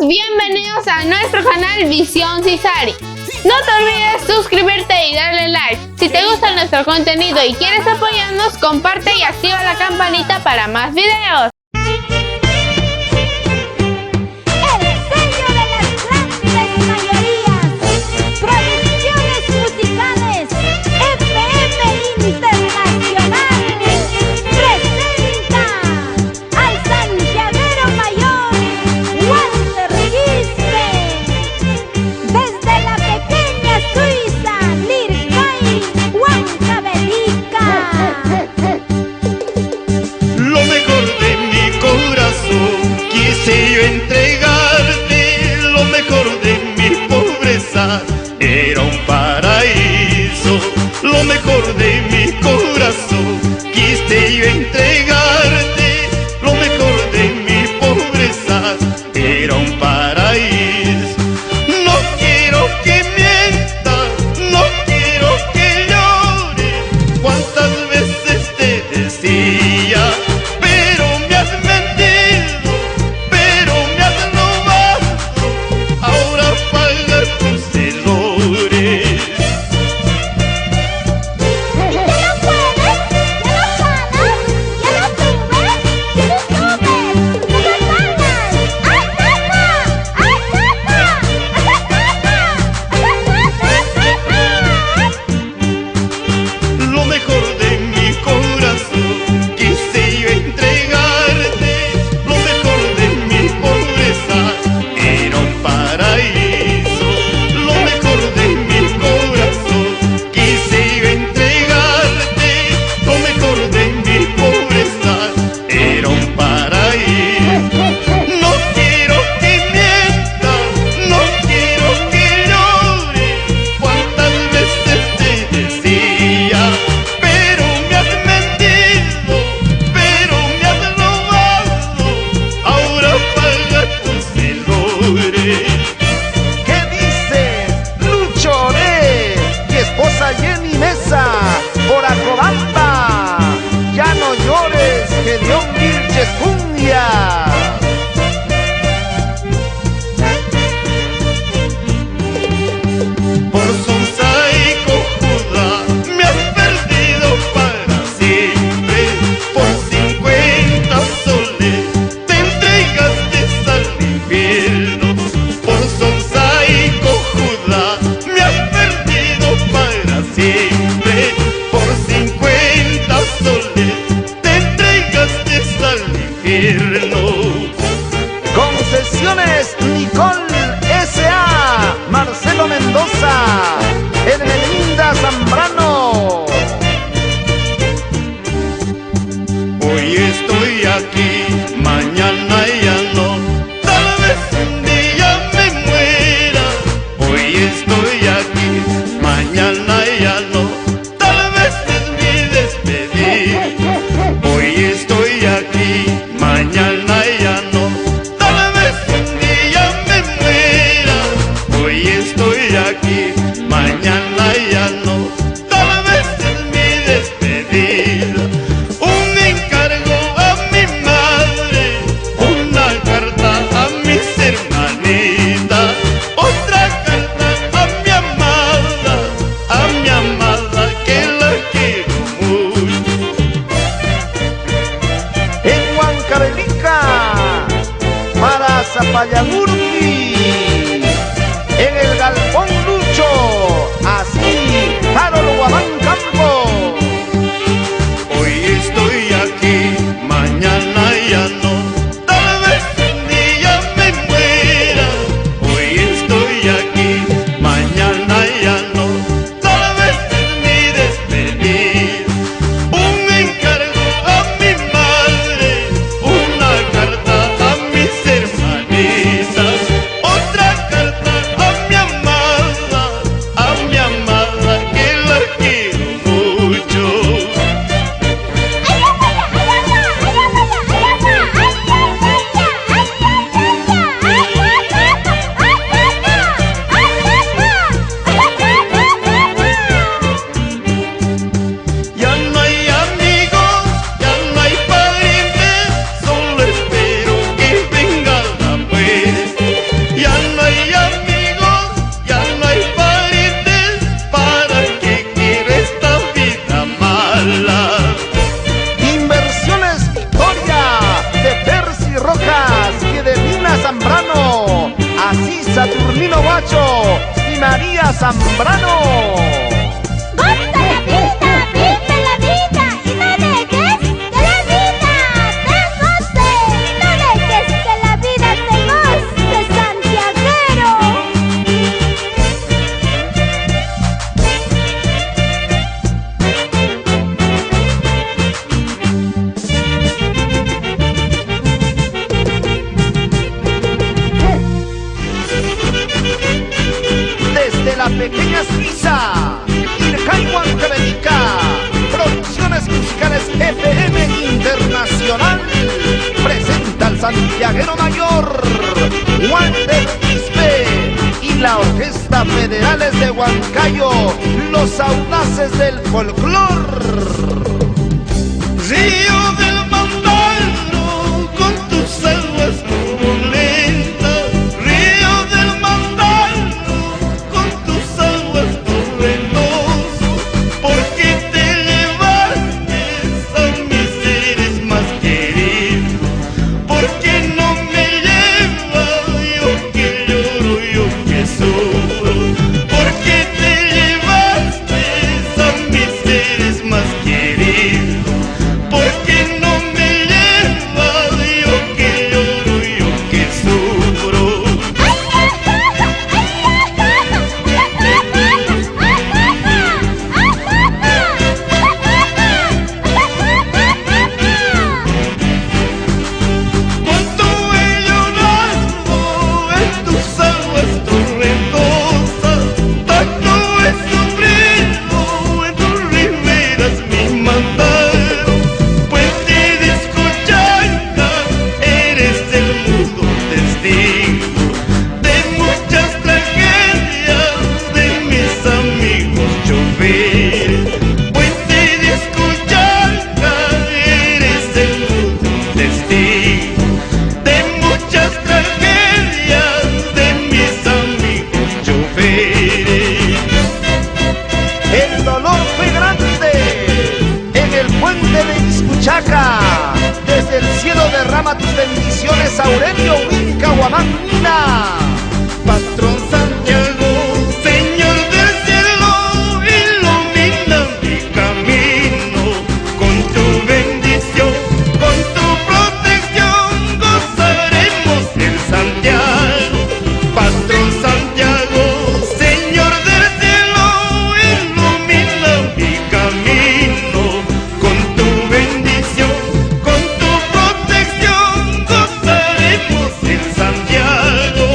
bienvenidos a nuestro canal Visión Cisari. No te olvides suscribirte y darle like. Si te gusta nuestro contenido y quieres apoyarnos, comparte y activa la campanita para más videos. Entregarte lo mejor de mi pobreza, era un paraíso, lo mejor de mi corazón. Quise yo entregarte lo mejor de mi pobreza, era un paraíso. No quiero que mientas, no quiero que llores. Cuántas veces te decía, pero me has mentido, ahora paga tus errores. Ya no puedes, ya no sanas, ya no subes, ya no subes, ya no sanas. ¡Ay, tata! ¡Ay, tata! Lo mejor de mi corazón, quise yo entregarte lo mejor de mi pobreza, era un paraíso, lo mejor de mi corazón. Quise yo entregarte lo mejor de mi pobreza, era un paraíso. No quiero que mientas, no quiero que llores. Cuántas veces te decía, pero me has mentido, pero me has robado, ahora paga tus errores. ¿Qué dices, Lucho Oré y esposa Jenny Mesa por Acobamba? Ya no llores, que Dios Virges cumbia. Por sonsa y cojuda me has perdido para siempre. Por 50 soles te entregaste al infierno. Por sonsa y cojuda me has perdido para siempre. Por 50 soles te entregaste al infierno. Concesiones Nicole S.A. Marcelo Mendoza, Hermelinda Zambrano. Hoy estoy aquí, mañana ya no. Tal vez un día me muera. Hoy estoy aquí, mañana ya no. Tal vez es mi despedida. Hoy estoy aquí, mañana ya no. Tal vez un día me muera. Hoy estoy aquí, mañana ya no. Tal vez es mi despedida. Un encargo a mi madre, una carta a mis hermanitas, otra carta a mi amada que la quiero mucho. En Huancavelica para Zapallamurti, en el Galpón Lucho, así Harold Guamán Campo. Hoy estoy aquí, mañana ya no. Tal vez un día me muera. Hoy estoy aquí, mañana ya no. Tal vez es mi despedida. Un encargo a mi madre, una carta a mis hermanitas, otra carta a mi amada Saturnino Guacho y María Zambrano. Goza la vida, vive la vida y no dejes que la vida te goce. No dejes que la vida te goce, santiaguero. Desde la pequeña Suiza, Irjaiwan Cabenica, Producciones Musicales FM Internacional, presenta al santiaguero mayor, Walter Quispe, y la Orquesta Federales de Huancayo, los audaces del folclor. Río del Mandalo con tus aguas turbulentas, Río del Mandalo con tus aguas torrentosas, ¿por qué te llevaste a mis seres más queridos? ¿Por qué no me llevas yo que lloro, yo que sufro? ¿Por qué te llevaste a mis seres más queridos? ¿Por qué no me llevas yo que lloro, yo que sufro? Cuánto he llorado en tus aguas torrentosas, tanto he sufrido en tus riberas mi mandado, pues te de escuchar, eres el mudo testigo de muchas tragedias de mis amigos choferes, pues te de escuchar, eres el mudo testigo de muchas tragedias de mis amigos choferes. El dolor fue grande en el puente de Iscuchaca. Desde el cielo derrama tus bendiciones, Aurelio Winca Huamantina. Patrón Santiago, Señor del cielo, ilumina mi camino con tu bendición, con tu protección, gozaremos en Santiago. Patrón Santiago, Señor del cielo, ilumina mi camino con tu bendición, con tu protección, gozaremos en Santiago.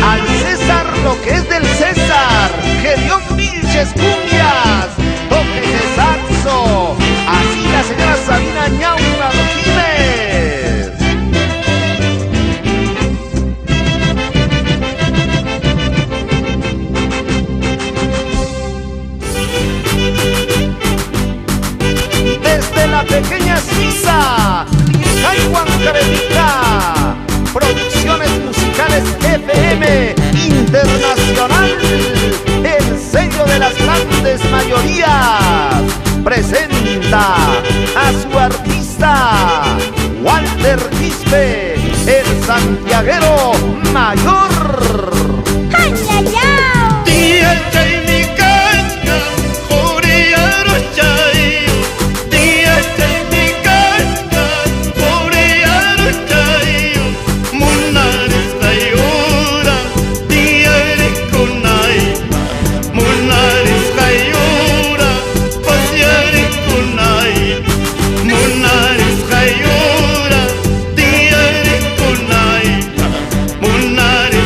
Al César lo que es del César, Gedeón Vilches Cumbias, toques de saxo, así la señora Sabina Ñau Martínez. Desde la pequeña Suiza, Irjaiwan Cabenica, Producciones Musicales FM Internacional, el sello de las grandes mayorías, presenta a su artista Walter Quispe, el santiaguero mayor. ¡Ay-ay-ay! Tía Chaymicaca, Orellaro Chayo, tía Chaymicaca, Orellaro Chayo, Munares Tayora, tía Ericonaipa, Munares Tayora, pasear Ericonaipa, Munares Tayora, tía Ericonaipa, Munares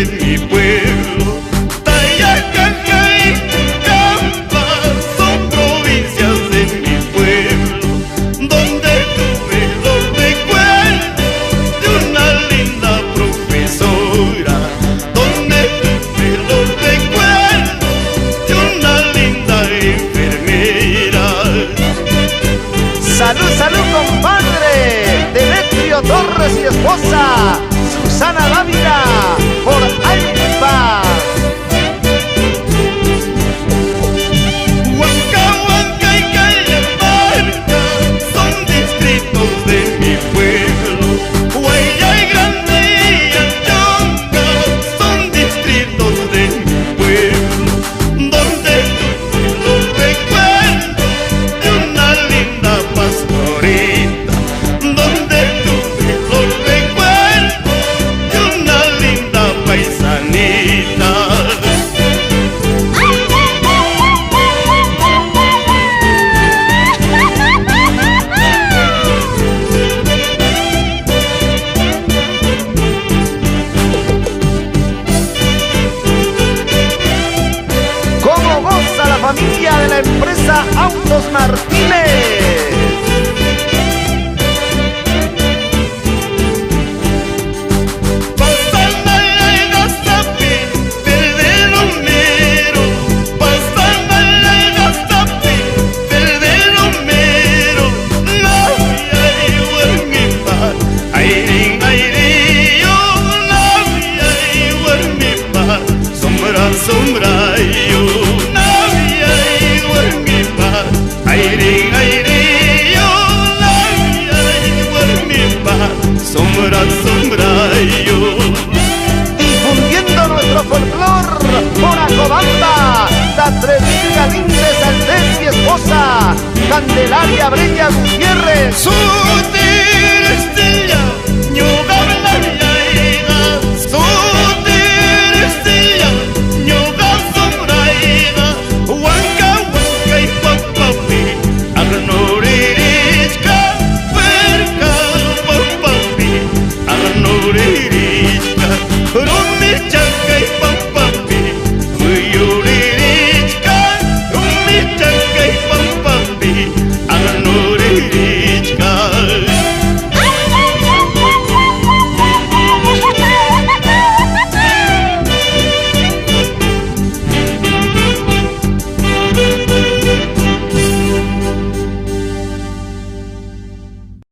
de mi pueblo. Tayacacá y Tucamba son provincias de mi pueblo, donde tuve los recuerdos de una linda profesora, donde tuve los recuerdos de una linda enfermera. Salud, salud, compadre. Demetrio Torres y esposa Susana Dávila por Alba. Huancahuanca y Cajamarca son distritos de mi pueblo. Guayay Grande y Anchonga son distritos de mi pueblo, donde tuve los recuerdos de una linda pastorita, donde tuve los recuerdos de una linda paisanita. ¿Cómo goza la familia de la empresa Autos Martínez? Pasando la Gazapi, verde romero. Pasando la Gazapi, verde romero. Ay, huermipa, airin, yo. Ay, huermipa, sombra, sombra, yo. Ay, huermipa, airin, yo. Ay, huermipa, sombra, sombra, yo. Difundiendo nuestro folclor por Acobamba, Tatreville Galíndez Aldez y esposa Candelaria Breña Gutiérrez. Su